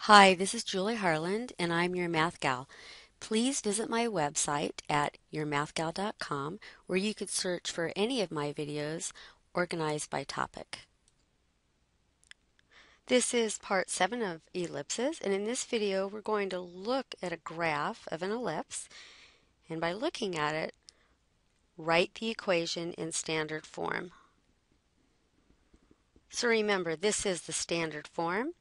Hi, this is Julie Harland, and I'm your Math Gal. Please visit my website at yourmathgal.com, where you could search for any of my videos organized by topic. This is part 7 of ellipses, and in this video we're going to look at a graph of an ellipse, and by looking at it, write the equation in standard form. So remember, this is the standard form.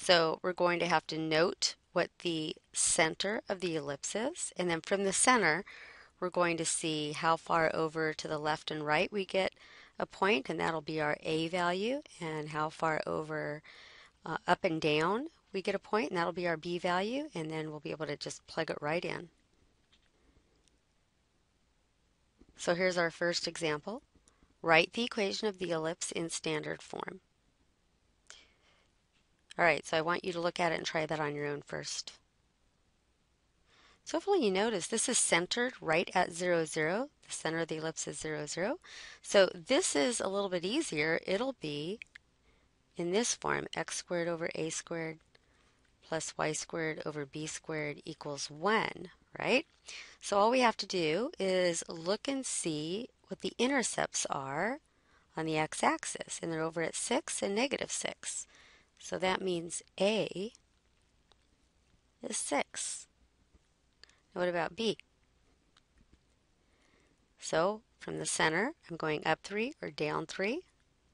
So we're going to have to note what the center of the ellipse is, and then from the center we're going to see how far over to the left and right we get a point, and that'll be our A value, and how far over up and down we get a point, and that'll be our B value, and then we'll be able to just plug it right in. So here's our first example. Write the equation of the ellipse in standard form. Alright, so I want you to look at it and try that on your own first. So hopefully you notice this is centered right at 0, 0. The center of the ellipse is 0, 0. So this is a little bit easier. It'll be in this form, x squared over a squared plus y squared over b squared equals 1, right? So all we have to do is look and see what the intercepts are on the x-axis, and they're over at 6 and negative 6. So that means A is 6. Now what about B? So from the center, I'm going up 3 or down 3,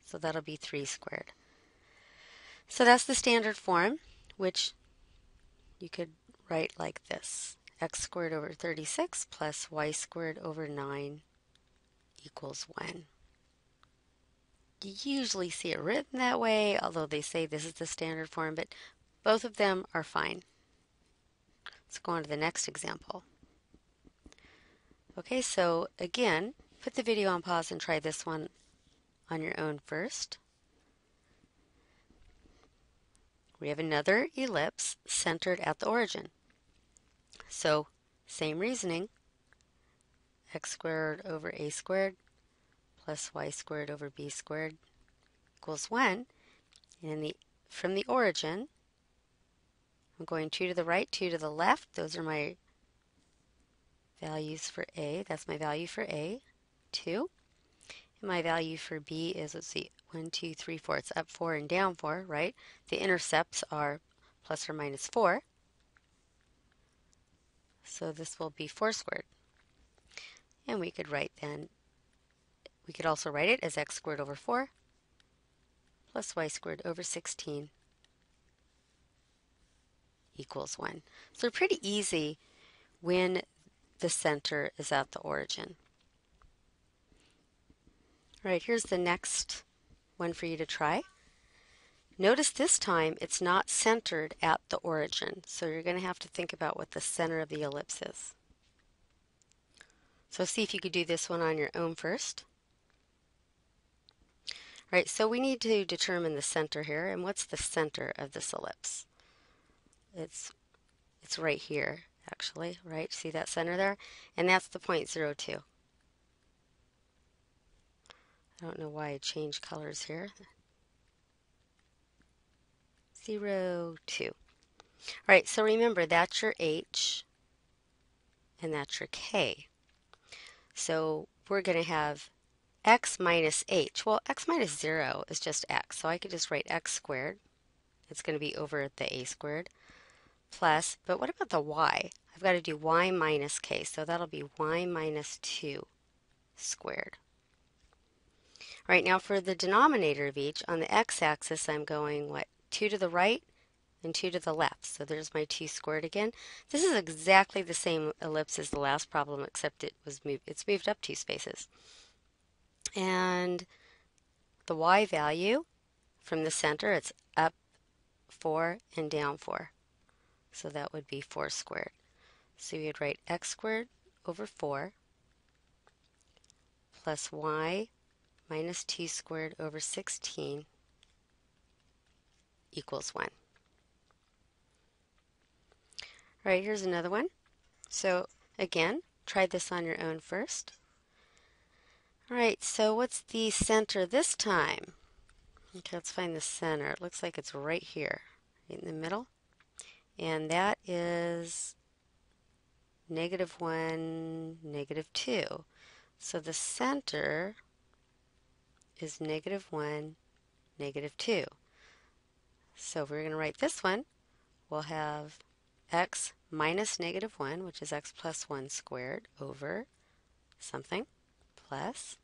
so that'll be 3 squared. So that's the standard form, which you could write like this. X squared over 36 plus y squared over 9 equals 1. You usually see it written that way, although they say this is the standard form, but both of them are fine. Let's go on to the next example. Okay, so again, put the video on pause and try this one on your own first. We have another ellipse centered at the origin. So, same reasoning. X squared over a squared plus y squared over b squared equals 1. And from the origin, I'm going 2 to the right, 2 to the left. Those are my values for A. That's my value for A, 2. And my value for B is, let's see, 1, 2, 3, 4. It's up 4 and down 4, right? The intercepts are plus or minus 4. So this will be 4 squared. And we could also write it as x squared over 4 plus y squared over 16 equals 1. So they're pretty easy when the center is at the origin. All right, here's the next one for you to try. Notice this time it's not centered at the origin, so you're going to have to think about what the center of the ellipse is. So see if you could do this one on your own first. All right, so we need to determine the center here, and what's the center of this ellipse? It's right here, actually, right? See that center there? And that's the point 0, 2. I don't know why I changed colors here. 0, 2. All right, so remember that's your H and that's your K. So we're going to have x minus h. Well, x minus 0 is just x, so I could just write x squared. It's going to be over the a squared plus, but what about the y? I've got to do y minus k, so that'll be y minus 2 squared. All right, now for the denominator of each, on the x-axis I'm going, 2 to the right and 2 to the left. So there's my 2 squared again. This is exactly the same ellipse as the last problem, except it's moved up 2 spaces. And the y value from the center, it's up 4 and down 4. So that would be 4 squared. So we would write x squared over 4 plus y minus 2 squared over 16 equals 1. All right, here's another one. So again, try this on your own first. All right, so what's the center this time? Okay, let's find the center. It looks like it's right here, right in the middle. and that is -1, -2. So the center is -1, -2. So if we're going to write this one, we'll have x minus -1, which is x plus 1 squared, over something plus,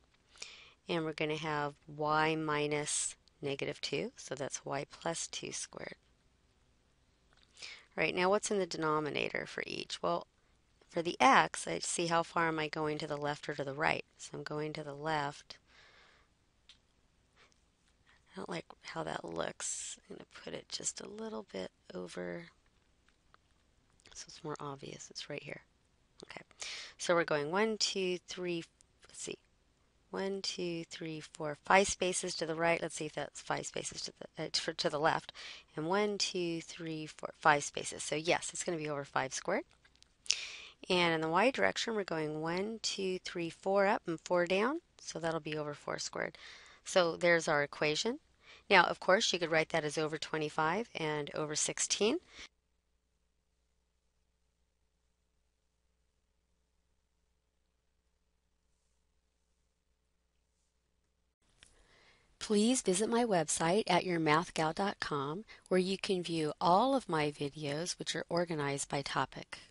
and we're going to have y minus -2, so that's y plus 2 squared. Right, now what's in the denominator for each? Well, for the x, I see how far am I going to the left or to the right. So I'm going to the left. I don't like how that looks. I'm going to put it just a little bit over so it's more obvious. It's right here. Okay, so we're going 1, 2, 3, let's see, 1, 2, 3, 4, 5 spaces to the right. Let's see if that's 5 spaces to the left. And 1, 2, 3, 4, 5 spaces. So yes, it's going to be over 5 squared. And in the y direction, we're going 1, 2, 3, 4 up and 4 down. So that'll be over 4 squared. So there's our equation. Now, of course, you could write that as over 25 and over 16. Please visit my website at yourmathgal.com where you can view all of my videos, which are organized by topic.